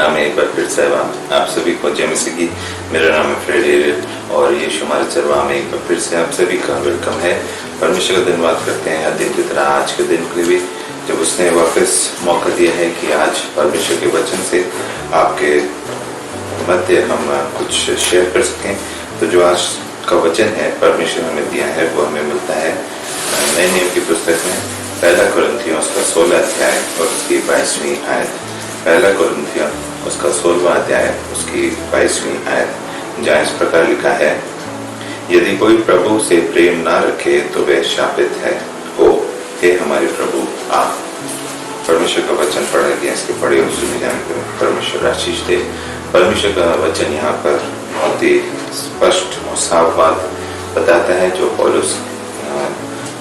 नाम है एक बार फिर से आप सभी को जय मसीह की। मेरा नाम है फ्रेड एरियल और ये शुमार चरवाह में एक बार फिर से आप सभी का वेलकम है। परमेश्वर का धन्यवाद करते हैं हर दिन की तरह आज के दिन के लिए भी, जब उसने वापस मौका दिया है कि आज परमेश्वर के वचन से आपके मध्य हम कुछ शेयर कर सकें। तो जो आज का वचन है परमेश्वर हमें दिया है वो हमें मिलता है नए नियम की पुस्तक में पहला कुरिन्थियों उसका 16 अध्याय और उसकी 22वीं आयत। पहला कुरिन्थियों उसका 16वां अध्याय उसकी 22वीं आयत, जहाँ इस प्रकार लिखा है, यदि कोई प्रभु से प्रेम ना रखे तो वह शापित है। ओ हे हमारे प्रभु आप। परमेश्वर का वचन पढ़ा गया, इसके पढ़े और सुने जाने को परमेश्वर आशीष दे। परमेश्वर का वचन यहाँ पर बहुत ही स्पष्ट और साफ बात बताता है जो पौलुस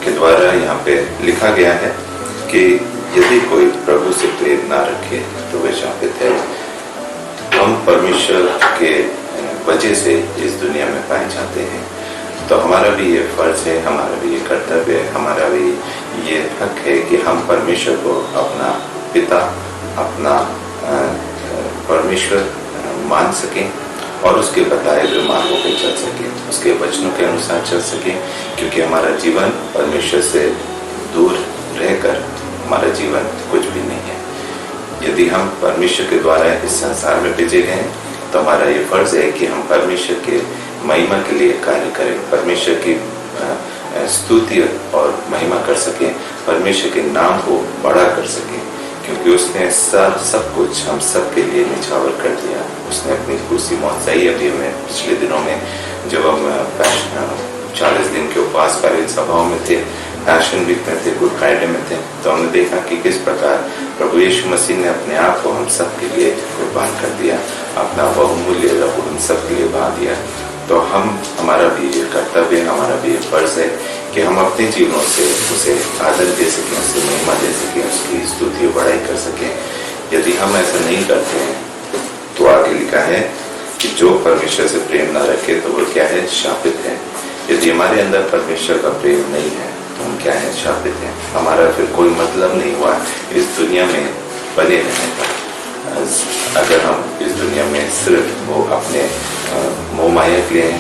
के द्वारा यहाँ पे लिखा गया है कि यदि कोई प्रभु से प्रेम ना रखे तो वह शापित है। हम परमेश्वर के वजह से इस दुनिया में पाए जाते हैं, तो हमारा भी ये फर्ज है, हमारा भी ये कर्तव्य है, हमारा भी ये हक है कि हम परमेश्वर को अपना पिता, अपना परमेश्वर मान सकें और उसके बताए हुए मार्गों पे चल सकें, उसके वचनों के अनुसार चल सकें। क्योंकि हमारा जीवन परमेश्वर से दूर रहकर हमारा जीवन कुछ भी नहीं है। यदि हम परमेश्वर के द्वारा इस संसार में भेजे गए तो हमारा ये फर्ज है कि हम परमेश्वर के महिमा के लिए कार्य करें, परमेश्वर की स्तुति और महिमा कर सकें, परमेश्वर के नाम को बड़ा कर सकें। क्योंकि उसने सब कुछ हम सब के लिए निछावर कर दिया। उसने अपनी क्रूसी मौत सही। अभी हमें पिछले दिनों में जब हम 40 दिन के उपवास पर इन सभाओं में थे, पैशन वीक में थे, गुड फ्राइडे में थे, तो हमने देखा कि किस प्रकार प्रभु यीशु मसीह ने अपने आप को हम सब के लिए कुर्बान कर दिया, अपना बहुमूल्य लहू हम सब के लिए बहा दिया। तो हमारा भी ये कर्तव्य, हमारा भी ये फर्ज है कि हम अपने जीवनों से उसे आदर दे सकें, उसे महिमा दे सकें, उसकी स्तुति और बड़ाई कर सकें। यदि हम ऐसा नहीं करते हैं तो आगे लिखा है कि जो परमेश्वर से प्रेम ना रखे तो वो क्या है, शापित है। यदि हमारे अंदर परमेश्वर का प्रेम नहीं है तो हम क्या है, शापित हैं। हमारा फिर कोई मतलब नहीं हुआ इस दुनिया में बने रहने का। अगर हम इस दुनिया में सिर्फ वो अपने मोह माया के लिए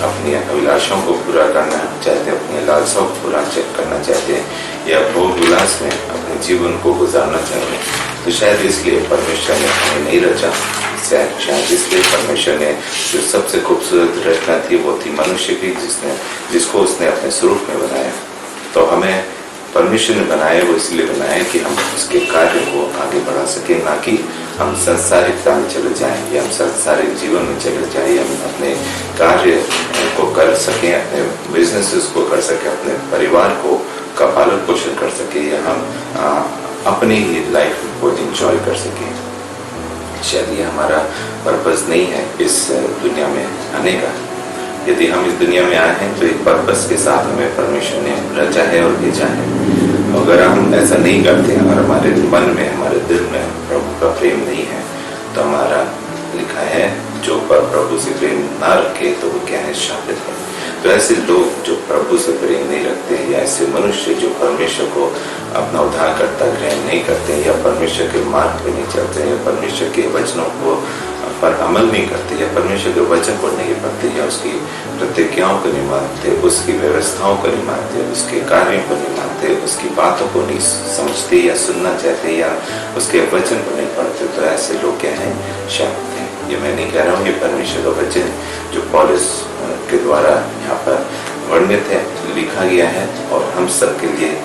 अपनी अभिलाषाओं को पूरा करना चाहते हैं, अपनी लालसाओं को पूरा करना चाहते हैं या भोग विलास में अपने जीवन को गुजारना चाहते हैं, तो शायद इसलिए परमेश्वर ने हमें नहीं रचा। शायद इसलिए परमेश्वर ने जो सबसे खूबसूरत रचना थी वो थी मनुष्य की, जिसको उसने अपने स्वरूप में बनाया। तो हमें परमेश्वर ने बनाया, वो इसलिए बनाया कि हम उसके कार्य को आगे बढ़ा सकें, ना कि हम संसारिकता में चले जाएं या हम सांसारिक जीवन में चले जाएं। हम अपने कार्य को कर सकें, अपने बिजनेसेस को कर सकें, अपने परिवार का पालन पोषण कर सकें या हम अपनी ही लाइफ को एंजॉय कर सकें। शायद ये हमारा पर्पस नहीं है इस दुनिया में आने का। यदि हम इस दुनिया में आए हैं तो एक पर्पस के साथ हमें परमेश्वर ने रचा है और भेजा है। अगर हम ऐसा नहीं करते हैं और हमारे मन में, हमारे दिल में प्रभु का प्रेम नहीं है, तो हमारा लिखा है जो प्रभु से प्रेम ना रखे तो वो क्या है, शापित है। तो ऐसे लोग जो प्रभु से प्रेम नहीं रखते हैं या ऐसे मनुष्य जो परमेश्वर को अपना उद्धारकर्ता ग्रहण नहीं करते या परमेश्वर के मार्ग पे नहीं चलते या परमेश्वर के वचनों को पर अमल नहीं करते या परमेश्वर के वचन को नहीं पढ़ते या उसकी प्रतिज्ञाओं को नहीं मानते, उसकी व्यवस्थाओं को नहीं मानते, उसके कार्यों को नहीं मानते, उसकी बातों को नहीं समझते या सुनना चाहते या उसके वचन को नहीं पढ़ते, तो ऐसे लोग क्या हैं, शापित हैं। ये मैं नहीं कह रहा हूँ, ये परमेश्वर का वचन जो पौलुस के द्वारा यहाँ पर वर्णित है, लिखा गया है और हम सब के लिए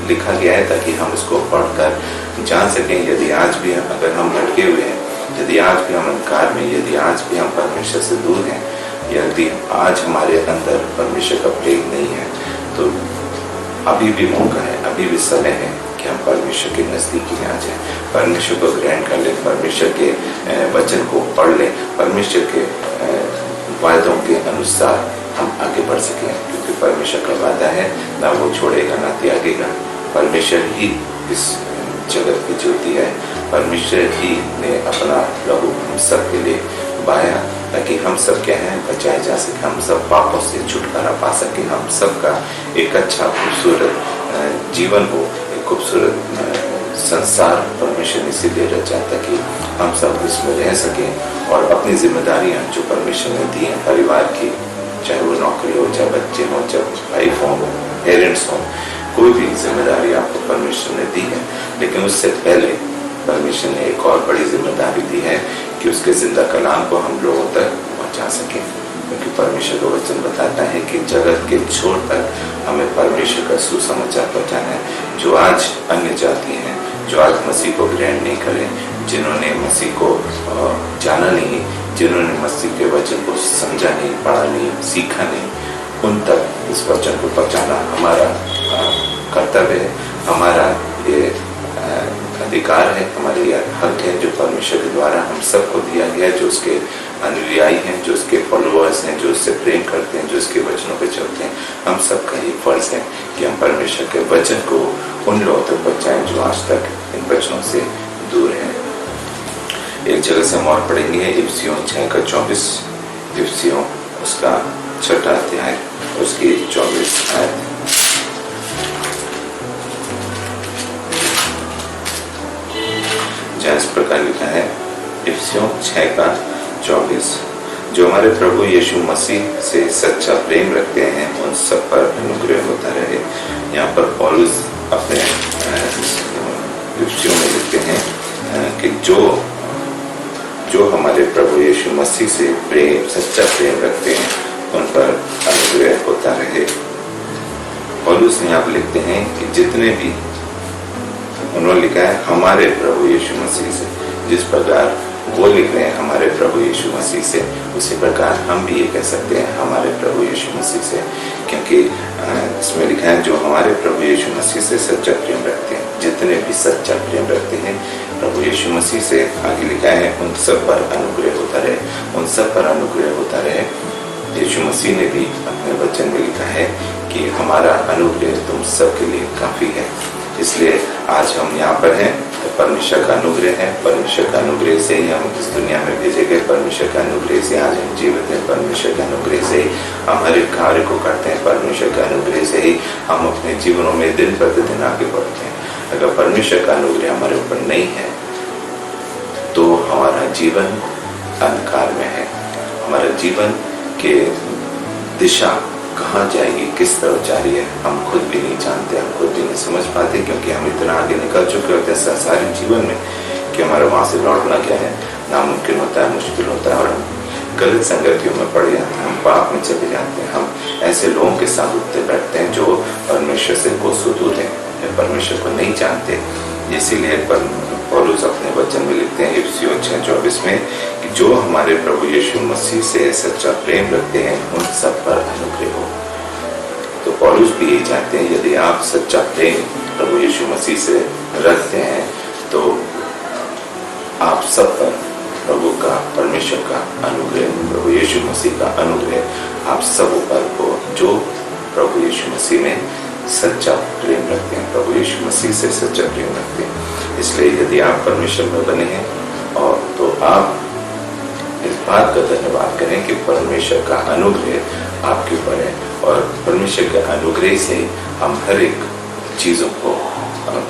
लिखा गया है ताकि हम इसको पढ़कर जान सकें। यदि आज भी अगर हम भटके हुए हैं, यदि आज भी हम अंधकार में, यदि आज भी हम परमेश्वर से दूर हैं, यदि आज हमारे अंदर परमेश्वर का प्रेम नहीं है, तो अभी भी मौका है, अभी भी समय है कि हम परमेश्वर के नज़दीकी में आ जाएं, परमेश्वर को ग्रहण कर लें, परमेश्वर के वचन को पढ़ लें, परमेश्वर के वायदों के अनुसार हम आगे बढ़ सकें। क्योंकि परमेश्वर का वादा है, ना वो छोड़ेगा ना त्यागेगा। परमेश्वर ही इस जगत की ज्योति है, परमेश्वर ही ने अपना लहू हम सब के लिए बहाया ताकि हम सब क्या हैं, बचाए जा सके, हम सब पापों से छुटकारा पा सके, हम सब का एक अच्छा खूबसूरत जीवन हो, एक खूबसूरत संसार परमेश्वर इसीलिए रचा था कि हम सब इसमें रह सकें और अपनी जिम्मेदारियां जो परमेश्वर ने दी हैं परिवार की, चाहे वो नौकरी हो, चाहे बच्चे हों, चाहे वाइफ हों, पेरेंट्स हों, कोई भी जिम्मेदारी आपको परमेश्वर ने दी है। लेकिन उससे पहले परमेश्वर ने एक और बड़ी जिम्मेदारी दी है कि उसके जिंदा कलाम को हम लोगों तक पहुंचा सकें, क्योंकि परमेश्वर का वचन बताता है कि जगत के छोर तक हमें परमेश्वर का सुसमाचार पहुंचाना है। जो आज अन्य जाति हैं, जो आज मसीह को ग्रहण नहीं करें, जिन्होंने मसीह को जाना नहीं, जिन्होंने मसीह के वचन को समझा नहीं, पढ़ा नहीं, सीखा नहीं, उन तक इस वचन को पहुंचाना हमारा कर्तव्य है, हमारा ये अधिकार है, हमारे यह हक है जो परमेश्वर के द्वारा हम सबको दिया गया है। जो उसके अनुयायी हैं, जो उसके फॉलोअर्स हैं, जो उससे प्रेम करते हैं, जो उसके वचनों पे चलते हैं, हम सबका ये फर्ज है कि हम परमेश्वर के वचन को उन लोगों तक पहुंचाएं जो आज तक इन वचनों से दूर हैं। एक जगह से हम और पढ़ेंगे इफिसियों 6:24, इफिसियों उसका 6वां अध्याय उसकी 24 आयत। जहाँ इस प्रकार लिखा है इफिसियों 6:24, जो हमारे प्रभु यीशु मसीह से सच्चा प्रेम रखते हैं उन सब पर अनुग्रह होता रहे। यहाँ पर पौलुस अपने इफिसियों में लिखते हैं कि जो हमारे प्रभु यीशु मसीह से सच्चा प्रेम रखते हैं उन पर अनुग्रह होता रहे। पौलुस यहाँ पर लिखते हैं कि जितने भी, उन्होंने लिखा है हमारे प्रभु यीशु मसीह से, जिस प्रकार वो लिख रहे हैं हमारे प्रभु यीशु मसीह से, उसी प्रकार हम भी ये कह सकते हैं हमारे प्रभु यीशु मसीह से, क्योंकि इसमें लिखा है जो हमारे प्रभु यीशु मसीह से सच्चा प्रेम रखते हैं, जितने भी सच्चा प्रेम रखते हैं प्रभु यीशु मसीह से, आगे लिखा है उन सब पर अनुग्रह होता रहे, उन सब पर अनुग्रह होता रहे। यीशु मसीह ने भी अपने वचन में लिखा है कि हमारा अनुग्रह तुम सबके लिए काफी है। इसलिए आज हम यहाँ पर हैं तो परमेश्वर का अनुग्रह है, परमेश्वर का अनुग्रह से ही हम इस दुनिया में भेजे गए, परमेश्वर का अनुग्रह से आज हम जीवित हैं, परमेश्वर के अनुग्रह से ही हम हर एक कार्य को करते हैं, परमेश्वर के अनुग्रह से ही हम अपने जीवनों में दिन प्रतिदिन आगे बढ़ते हैं। अगर परमेश्वर का अनुग्रह हमारे ऊपर नहीं है तो हमारा जीवन अंधकार में है, हमारा जीवन के दिशा कहाँ जाएगी, किस तरफ जा रही है, हम खुद भी नहीं जानते, हम खुद भी नहीं समझ पाते, क्योंकि हम इतना आगे निकल चुके होते हैं संसारिक जीवन में कि हमारा वहां से लौटना क्या है नामुमकिन होता है, मुश्किल होता है, और हम गलत संगतियों में पड़ जाते हैं, हम पाप में चले जाते हैं, हम ऐसे लोगों के साथ उठते बैठते हैं जो परमेश्वर से कोसों दूर है, परमेश्वर को नहीं जानते। इसीलिए पौलुस अपने वचन में लिखते हैं इफिसियों 6:24 में कि जो हमारे प्रभु यीशु मसीह से सच्चा प्रेम रखते हैं उन सब पर अनुग्रह हो। तो पौलुस भी यही चाहते हैं, यदि आप सच्चा प्रेम प्रभु यीशु मसीह से रखते हैं तो आप सब पर प्रभु का, परमेश्वर का अनुग्रह, प्रभु यीशु मसीह का अनुग्रह आप सब पर हो जो प्रभु यीशु मसीह में सच्चा प्रेम रखते हैं, प्रभु यीशु मसीह से सच्चा प्रेम रखते हैं। इसलिए यदि आप परमेश्वर में बने हैं और तो आप इस बात का धन्यवाद करें कि परमेश्वर का अनुग्रह आपके ऊपर है, और परमेश्वर के अनुग्रह से हम हर एक चीजों को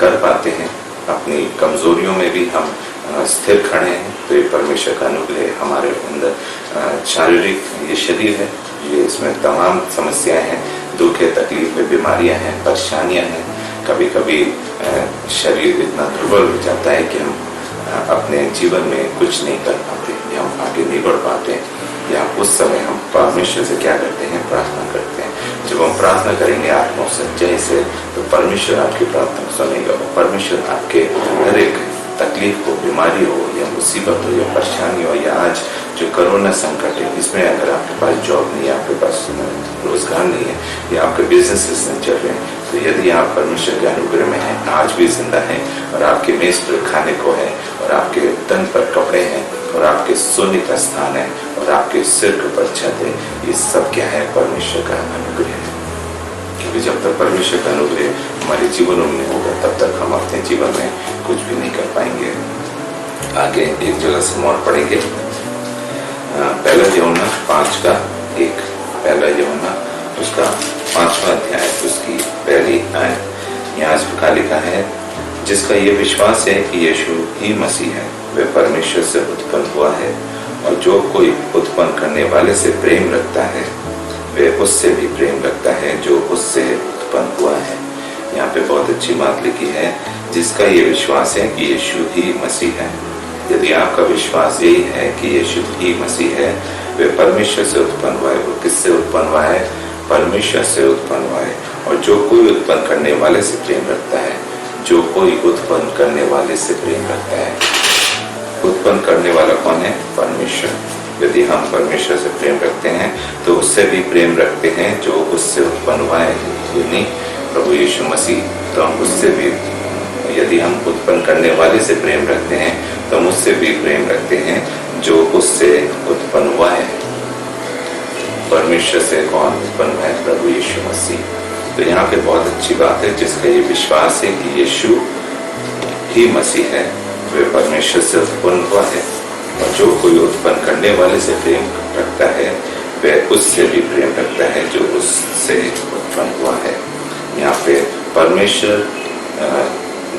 कर पाते हैं, अपनी कमजोरियों में भी हम स्थिर खड़े हैं। तो ये परमेश्वर का अनुग्रह हमारे अंदर शारीरिक ये शरीर है, ये इसमें तमाम समस्याएं हैं, दुख है, तकलीफ है, बीमारियां हैं, परेशानियां हैं, कभी कभी शरीर इतना दुर्बल हो जाता है कि हम अपने जीवन में कुछ नहीं कर पाते या हम आगे नहीं बढ़ पाते, या उस समय हम परमेश्वर से क्या करते हैं, प्रार्थना करते हैं। जब हम प्रार्थना करेंगे आत्मा सच्चाई से तो परमेश्वर आपकी प्रार्थना सुनेगा, परमेश्वर आपके हर एक तकलीफ हो, बीमारी हो या मुसीबत हो या परेशानी हो, या आज जो कोरोना संकट है इसमें अगर आपके पास जॉब नहीं है, आपके पास रोजगार नहीं है, या आपके बिजनेसेस नहीं चल रहे हैं, तो यदि आप परमेश्वर के अनुग्रह में हैं, आज भी जिंदा हैं, और आपके मेज पर खाने को है, और आपके तन पर कपड़े हैं, और आपके सोने का स्थान है, और आपके सिर के ऊपर छत है, ये सब क्या है, परमेश्वर का अनुग्रह है। क्योंकि जब तक परमेश्वर का अनुग्रह हमारे जीवनों में होगा तब तक हम अपने जीवन में कुछ भी नहीं कर पाएंगे। आगे एक जगह से और पढ़ेंगे, पहला यूहन्ना 5:1, पहला यूहन्ना उसका 5वां अध्याय उसकी पहली आयत। यहाँ इस प्रकार लिखा है, जिसका ये विश्वास है कि यीशु ही मसीह है, वह परमेश्वर से उत्पन्न हुआ है, और जो कोई उत्पन्न करने वाले से प्रेम रखता है वह उससे भी प्रेम रखता है जो उससे उत्पन्न हुआ है। यहाँ पे बहुत अच्छी बात लिखी है, जिसका ये विश्वास है कि यीशु ही मसीह है। यदि आपका विश्वास यही है कि यीशु ही मसीह है, वह परमेश्वर से उत्पन्न हुआ है। वो किससे उत्पन्न हुआ है? परमेश्वर से उत्पन्न हुआ है। और जो कोई उत्पन्न करने वाले से प्रेम रखता है, जो कोई उत्पन्न करने वाले से प्रेम रखता है। उत्पन्न करने वाला कौन है? परमेश्वर। यदि हम परमेश्वर से प्रेम रखते हैं तो उससे भी प्रेम रखते हैं जो उससे उत्पन्न हुआ है, यानी प्रभु यीशु मसीह। तो हम उससे भी, यदि हम उत्पन्न करने वाले से प्रेम रखते हैं तो हम उससे भी प्रेम रखते हैं जो उससे उत्पन्न हुआ है। परमेश्वर से कौन उत्पन्न हुआ है? प्रभु यीशु मसीह। तो यहाँ पे बहुत अच्छी बात है, जिसका ये विश्वास है कि यीशु ही मसीह है, वह परमेश्वर से उत्पन्न हुआ है, और जो कोई उत्पन्न करने वाले से प्रेम रखता है वह उससे भी प्रेम रखता है जो उससे उत्पन्न हुआ है। यहाँ पे परमेश्वर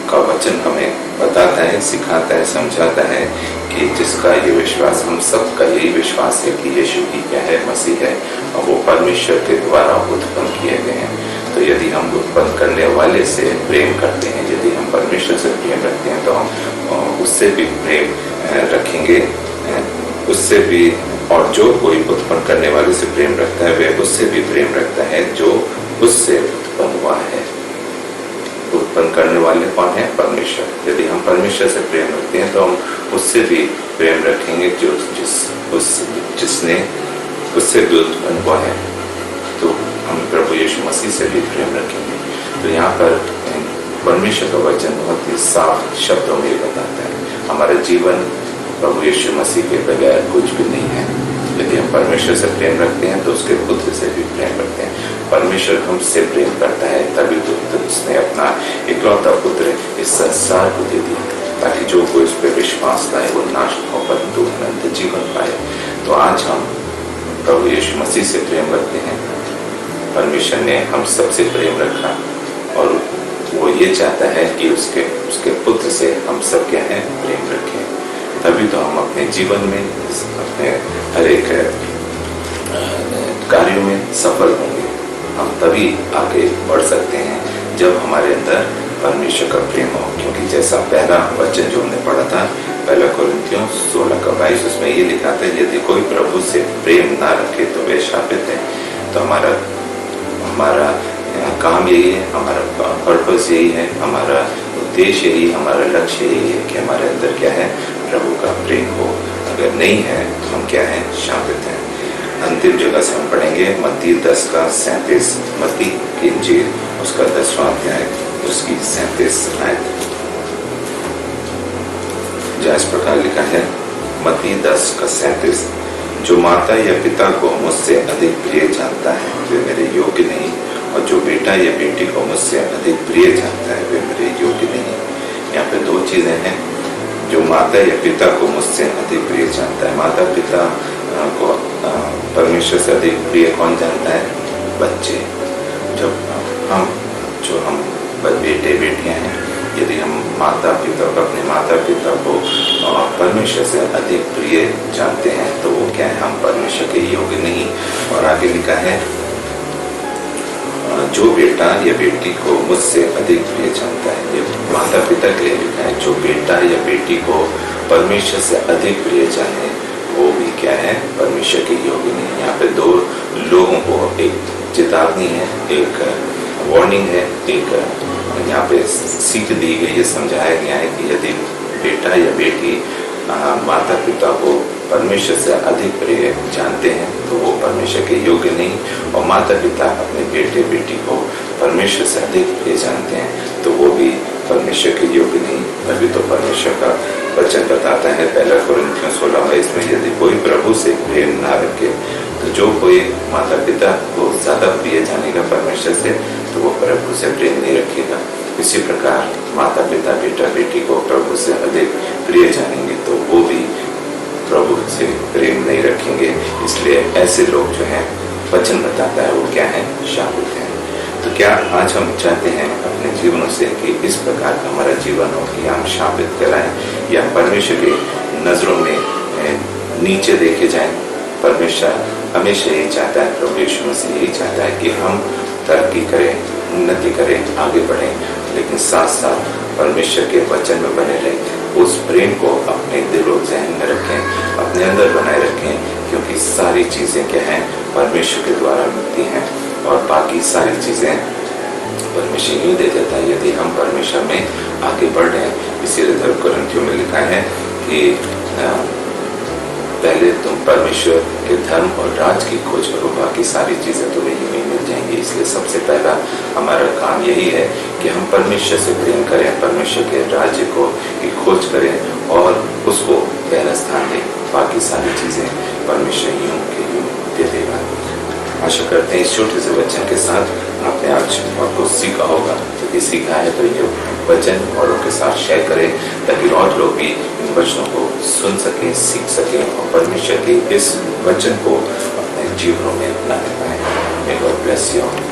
का वचन हमें बताता है, सिखाता है, समझाता है कि जिसका ये विश्वास, हम सबका यही विश्वास है कि यीशु ही क्या है? मसीह है, और वो परमेश्वर के द्वारा उत्पन्न किए गए हैं। तो यदि हम उत्पन्न करने वाले से प्रेम करते हैं, यदि हम परमेश्वर से प्रेम रखते हैं, तो हम उससे भी प्रेम रखेंगे, उससे भी। और जो कोई उत्पन्न करने वाले से प्रेम रखता है वह उससे भी प्रेम रखता है जो उससे उत्पन्न हुआ है। उत्पन्न करने वाले कौन है? परमेश्वर। यदि हम परमेश्वर से प्रेम रखते हैं तो हम उससे भी प्रेम रखेंगे जो जिसने उससे भी उत्पन्न हुआ है। तो हम प्रभु यीशु मसीह से भी प्रेम रखेंगे। तो यहाँ पर परमेश्वर का वचन बहुत ही साफ शब्दों में बताता है, हमारा जीवन प्रभु यीशु मसीह के बगैर कुछ भी नहीं है। यदि हम परमेश्वर से प्रेम रखते हैं तो उसके पुत्र से भी प्रेम रखते हैं। परमेश्वर हमसे प्रेम करता है, तभी तो उसने अपना इकलौता पुत्र इस संसार को दे दिया, ताकि जो कोई उस पर विश्वास लाए वो नाश न हो परंतु अनंत जीवन पाए। तो आज हम प्रभु यीशु मसीह से प्रेम रखते हैं। परमेश्वर ने हम सबसे प्रेम रखा, और वो ये चाहता है कि उसके पुत्र से हम सब क्या है? प्रेम रखें। तभी तो हम अपने जीवन में, अपने हर एक कार्यों में सफल होंगे। हम तभी आगे बढ़ सकते हैं जब हमारे अंदर परमेश्वर का प्रेम हो। क्योंकि जैसा पहला वचन जो हमने पढ़ा था, 1 कोरिन्थियों 16:22, उसमें ये लिखा था, यदि कोई प्रभु से प्रेम ना रखे तो वे शापित है। तो हमारा काम यही है, हमारा पर्पस यही है, हमारा उद्देश्य यही, हमारा लक्ष्य यही है कि हमारे अंदर क्या है? प्रभु का प्रेम हो। अगर नहीं है तो हम क्या है? शापित हैं। अंतिम जगह से हम पढ़ेंगे मत्ती 10:37, मत्ती की इंजील उसका 10वां अध्याय, उसकी 37 आयत, जहाँ इस प्रकार लिखा है, मत्ती 10:37, जो माता या पिता को मुझसे अधिक प्रिय जानता है वे मेरे योग्य नहीं, और जो बेटा या बेटी को मुझसे अधिक प्रिय जानता है वे मेरे योग्य नहीं। यहाँ पे दो चीजें हैं। जो माता या पिता को मुझसे अधिक प्रिय जानता है, माता पिता को परमेश्वर से अधिक प्रिय कौन जानता है? बच्चे। जो हम बेटे बेटियां हैं, यदि हम माता पिता को, अपने माता पिता को परमेश्वर से अधिक प्रिय जानते हैं तो वो क्या है? हम परमेश्वर के योग्य नहीं। और आगे लिखा है, जो बेटा या बेटी को मुझसे अधिक प्रिय जानता है, ये माता पिता के लिए लिखा है। जो बेटा या बेटी को परमेश्वर से अधिक प्रिय जाने वो भी क्या है? परमेश्वर के योग्य नहीं। यहाँ पे दो लोगों को एक चेतावनी है, एक वार्निंग है, एक यहाँ पे सीख दी गई है, समझाया गया है कि यदि बेटा या बेटी माता पिता को परमेश्वर से अधिक प्रिय जानते हैं तो वो परमेश्वर के योग्य नहीं, और माता पिता अपने बेटे बेटी को परमेश्वर से अधिक प्रिय जानते हैं तो वो भी परमेश्वर के योग्य नहीं। तभी तो परमेश्वर का वचन बताता है 1 कोरिन्थियों 16:22 में, यदि कोई प्रभु से प्रेम ना रखे तो जो कोई माता पिता को ज्यादा प्रिय जानेगा परमेश्वर से तो वो प्रभु से प्रेम नहीं रखेगा। इसी प्रकार माता पिता बेटा बेटी को प्रभु से अधिक प्रिय जानेंगे तो वो भी प्रभु से प्रेम नहीं रखेंगे। इसलिए ऐसे लोग जो हैं, वचन बताता है वो क्या है? शापित हैं। तो क्या आज हम चाहते हैं अपने जीवनों से कि इस प्रकार का हमारा जीवन हो कि हम शाबित कराएं या परमेश्वर के नजरों में नीचे देखे जाएं? परमेश्वर हमेशा यही चाहता है, प्रभु यीशु मसीह यही चाहता है कि हम तरक्की करें, उन्नति करें, आगे बढ़ें, लेकिन साथ साथ परमेश्वर के वचन में बने रहें। उस प्रेम को अपने दिल और जहन में रखें, अपने अंदर बनाए रखें, क्योंकि सारी चीजें क्या हैं, परमेश्वर के द्वारा मिलती हैं और बाकी सारी चीजें परमेश्वर यूं दे देता है यदि हम परमेश्वर में आगे बढ़ रहे हैं। इसीलिए कुरिन्थियों में लिखा है कि पहले तुम परमेश्वर के धर्म और राज की खोज करो, बाकी सारी चीजें तुम्हें यूं ही मिल जाएंगी। इसलिए सबसे पहला हमारा काम यही है कि हम परमेश्वर से प्रेम करें, परमेश्वर के राज्य को की खोज करें और उसको पहला स्थान दें। बाकी सारी चीजें परमेश्वर यूं के यूं दे देगा। आशा करते हैं इस छोटे से वचन के साथ आपने आज बहुत कुछ सीखा होगा। यदि सीखा है तो ये वचन औरों के साथ शेयर करें, ताकि और लोग भी इन वचनों को सुन सकें, सीख सकें और परमेश्वर के इस वचन को अपने जीवनों में अपनाने पाए। May God bless you all.